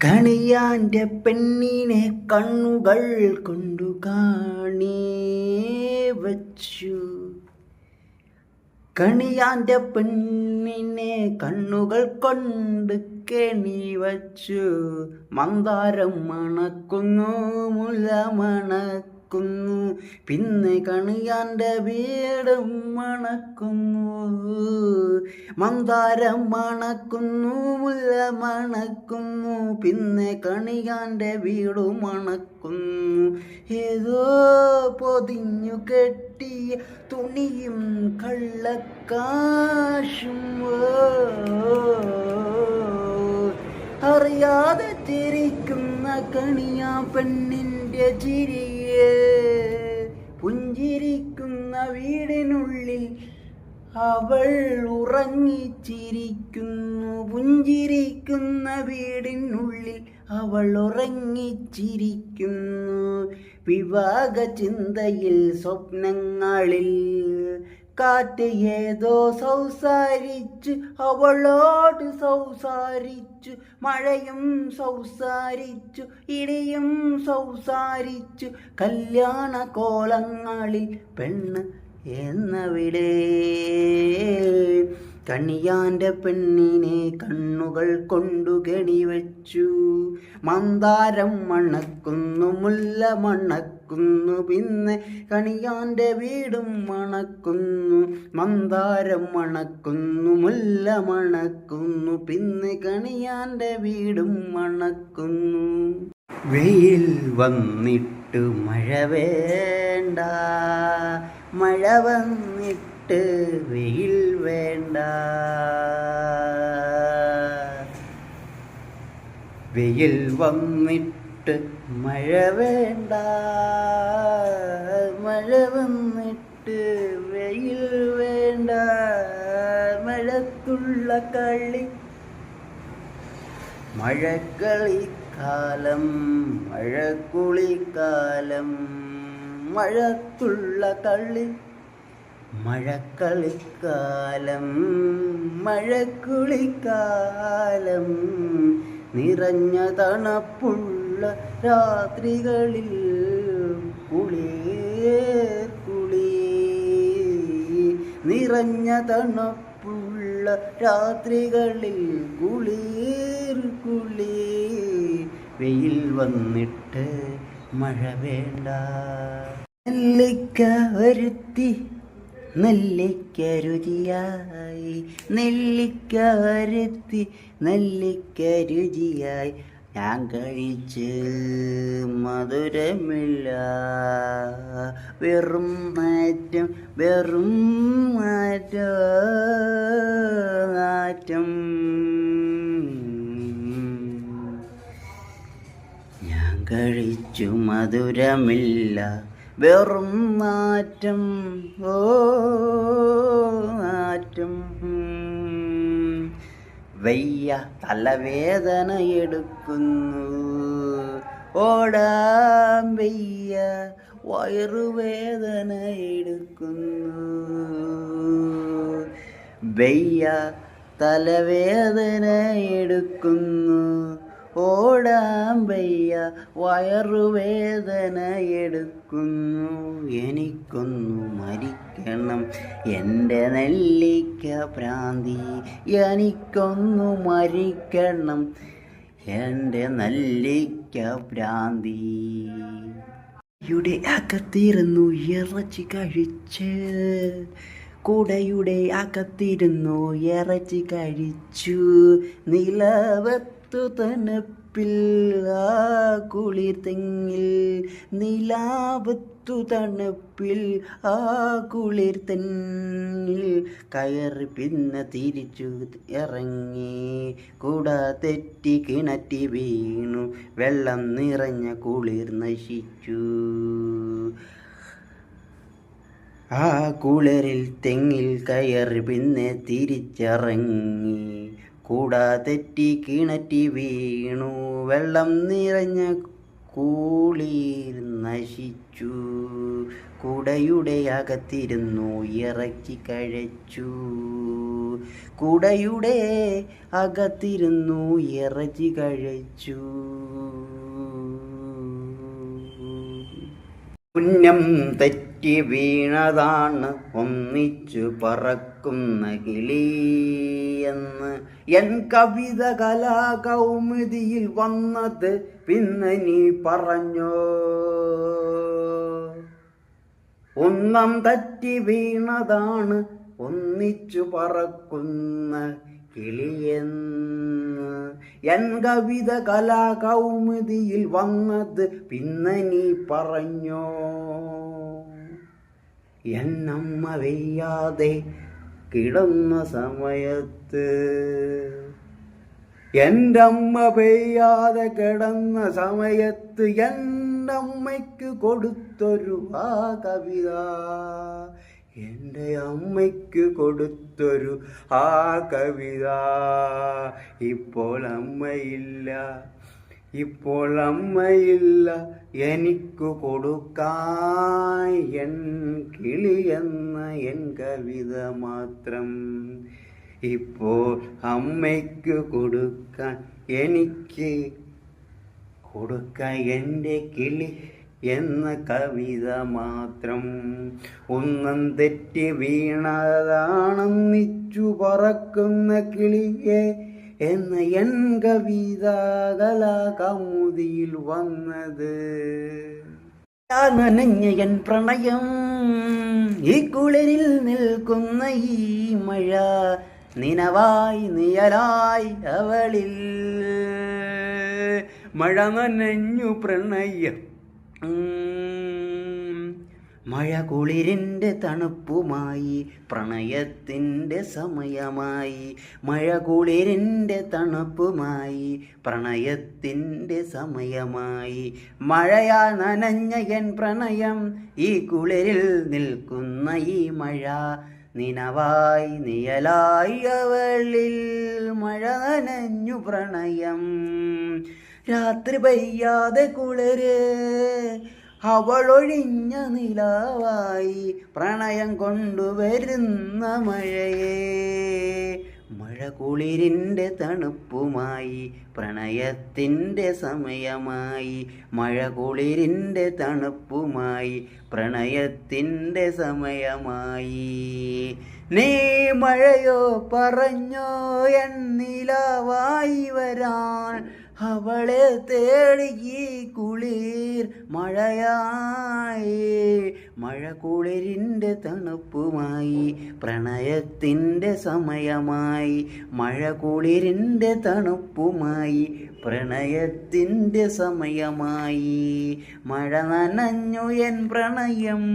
കണിയാൻ്റെ പെണ്ണിനെ കണ്ണുകൾ കൊണ്ടു കാണേ വച്ചു. കണിയാൻ്റെ പെണ്ണിനെ കണ്ണുകൾ കൊണ്ട് കെണി വച്ചു. മന്ദാരം മണക്കുന്നു, മുല്ല മണക്കുന്നു, പിന്നെ കണിയാൻ്റെ വീടും മണക്കുന്നു. മന്ദാരം മണക്കുന്നു, മുല്ല മണക്കുന്നു, പിന്നെ കണിയാൻ്റെ വീടും മണക്കുന്നു. ഏതോ പൊതിഞ്ഞു കെട്ടിയ തുണിയും കള്ളക്കാശും അറിയാതെ ചിരിക്കുന്ന കണിയാ പെണ്ണിൻ്റെ ചിരിയെ. പുഞ്ചിരിക്കുന്ന വീടിനുള്ളിൽ അവൾ ഉറങ്ങിച്ചിരിക്കുന്നു. പുഞ്ചിരിക്കുന്ന വീടിനുള്ളിൽ അവൾ ഉറങ്ങിച്ചിരിക്കുന്നു. വിവാഹ ചിന്തയിൽ സ്വപ്നങ്ങളിൽ കാറ്റ് ഏതോ സംസാരിച്ചു, അവളോട് സംസാരിച്ചു. മഴയും സംസാരിച്ചു, ഇടിയും സംസാരിച്ചു. കല്യാണ കോലങ്ങളിൽ പെണ്ണ് എന്നവിടെ. കണിയാൻ്റെ പെണ്ണിനെ കണ്ണുകൾ കൊണ്ടു കെണിവച്ചു. മന്ദാരം മണക്കുന്നു, മുല്ല മണക്കുന്നു, പിന്നെ കണിയാൻ്റെ വീടും മണക്കുന്നു. മന്ദാരം മണക്കുന്നു, മുല്ല മണക്കുന്നു, പിന്നെ കണിയാൻ്റെ വീടും മണക്കുന്നു. വെയിൽ വന്നിട്ടു മഴ വേണ്ട, മഴ വന്നിട്ട് വെയിൽ വേണ്ട. വെയിൽ വന്നിട്ട് മഴ വേണ്ട, മഴ വന്നിട്ട് വെയിൽ വേണ്ട. മഴത്തുള്ള കളി മഴക്കളിക്കാലം, മഴക്കുളിക്കാലം. മഴത്തുള്ള കളി മഴക്കളിക്കാലം, മഴക്കുളിക്കാലം. നിറഞ്ഞ തണുപ്പുള്ള രാത്രികളിൽ കുളിർ കുളി. നിറഞ്ഞ തണുപ്പുള്ള രാത്രികളിൽ കുളിർ കുളി. വെയിൽ വന്നിട്ട് മഴ വേണ്ട. നെല്ലിക്ക വരുത്തി നെല്ലിക്ക രുചിയായി, നെല്ലിക്ക വരുത്തി നെല്ലിക്ക രുചിയായി. ഞാൻ കഴിച്ച് മധുരമില്ല, വെറും മാറ്റം, വെറും മാറ്റം. ഞാൻ കഴിച്ചു മധുരമില്ല, വെറും മാറ്റം, ഓ മാറ്റം. വയ്യ തലവേദന എടുക്കുന്നു, ഓടാൻ വയ്യ വയറുവേദന എടുക്കുന്നു. വയ്യ തലവേദന എടുക്കുന്നു, ഓടാൻ വയ്യ വയറുവേദന എടുക്കുന്നു. എനിക്കൊന്നു മരിക്കണം എൻ്റെ നെല്ലിക്ക പ്രാന്തി, എനിക്കൊന്നു മരിക്കണം എൻ്റെ നെല്ലിക്ക പ്രാന്തി. യുടെ അകത്തിരുന്നു ഇറച്ചി കഴിച്ച്, കൂടയുടെ അകത്തിരുന്നു ഇറച്ചി കഴിച്ചു. നിലവത്തു തണുപ്പിൽ ആ കുളിർ തെങ്ങിൽ, നിലാവത്തു തണുപ്പിൽ ആ കുളിർ തെങ്ങിൽ കയറി പിന്നെ തിരിച്ചു ഇറങ്ങി. കൂട തെറ്റി കിണറ്റി വീണു, വെള്ളം നിറഞ്ഞ കുളിർ നശിച്ചു. ആ കുളിരിൽ തെങ്ങിൽ കയറി പിന്നെ തിരിച്ചിറങ്ങി. കൂട തെറ്റി കിണറ്റി വീണു, വെള്ളം നിറഞ്ഞ കുളിർ നശിച്ചു. കുടയുടെ അകത്തിരുന്നു ഇറച്ചി കഴിച്ചു. കുടയുടെ അകത്തിരുന്നു ഇറച്ചി കഴിച്ചു. പുന്നം തെറ്റി വീണതാണ് ഒന്നിച്ചു പറക്കുന്ന കിളിയെന്ന് എൻ കവിത കലാകൗമുദിയിൽ വന്നത് പിന്നെ നീ പറഞ്ഞോ. ഒന്നം തെറ്റി വീണതാണ് ഒന്നിച്ചു പറക്കുന്ന കിളിയെന്ന് എൻ കവിത കലാകൗമുദിയിൽ വന്നത് പിന്നെ നീ പറഞ്ഞോ. എന്നമ്മ വെയ്യാതെ കിടന്ന സമയത്ത് എൻ്റെ അമ്മ പെയ്യാതെ കിടന്ന സമയത്ത് എൻ്റെ അമ്മയ്ക്ക് കൊടുത്തൊരു ആ കവിത, എൻ്റെ അമ്മയ്ക്ക് കൊടുത്തൊരു ആ കവിത. ഇപ്പോൾ അമ്മയില്ല, ഇപ്പോൾ അമ്മയില്ല എനിക്ക് കൊടുക്കാൻ എൻ കിളി എന്ന എൻ കവിത മാത്രം. ഇപ്പോൾ അമ്മയ്ക്ക് കൊടുക്കാൻ എനിക്ക് കൊടുക്കാൻ എൻ്റെ കിളി എന്ന കവിത മാത്രം. ഒന്നും തെറ്റി വീണതാണെന്നിച്ചു പറക്കുന്ന കിളിയെ എന്ന എൻ കവിത കലാകൗമുദിയിൽ വന്നത്. നനഞ്ഞ എൻ പ്രണയം ഈ കുളിരിൽ നിൽക്കുന്ന ഈ മഴ, നിനവായി നിഴലായി അവളിൽ. മഴ നനഞ്ഞു പ്രണയം, മഴ കുളിരിൻ്റെ തണുപ്പുമായി പ്രണയത്തിൻ്റെ സമയമായി. മഴ കുളിരിൻ്റെ തണുപ്പുമായി പ്രണയത്തിൻ്റെ സമയമായി. മഴയാ നനഞ്ഞ എൻ പ്രണയം ഈ കുളിരിൽ നിൽക്കുന്ന ഈ മഴ, നിനവായി നിഴലായി അവളിൽ. മഴ നനഞ്ഞു പ്രണയം, രാത്രി പെയ്യാതെ കുളിര് അവളൊഴിഞ്ഞ നിലാവായി പ്രണയം കൊണ്ടുവരുന്ന മഴയേ. മഴ കുളിരിൻ്റെ തണുപ്പുമായി പ്രണയത്തിൻ്റെ സമയമായി. മഴ കുളിരിൻ്റെ തണുപ്പുമായി പ്രണയത്തിൻ്റെ സമയമായി. നീ മഴയോ പറഞ്ഞോ എൻ നിലാവായി വരാൻ, അവളെ തേടി ഈ കുളിർ മഴയായി. മഴ കുളിരിൻ്റെ തണുപ്പുമായി പ്രണയത്തിൻ്റെ സമയമായി. മഴ കുളിരിൻ്റെ തണുപ്പുമായി പ്രണയത്തിൻ്റെ സമയമായി. മഴ നനഞ്ഞു എൻ പ്രണയം.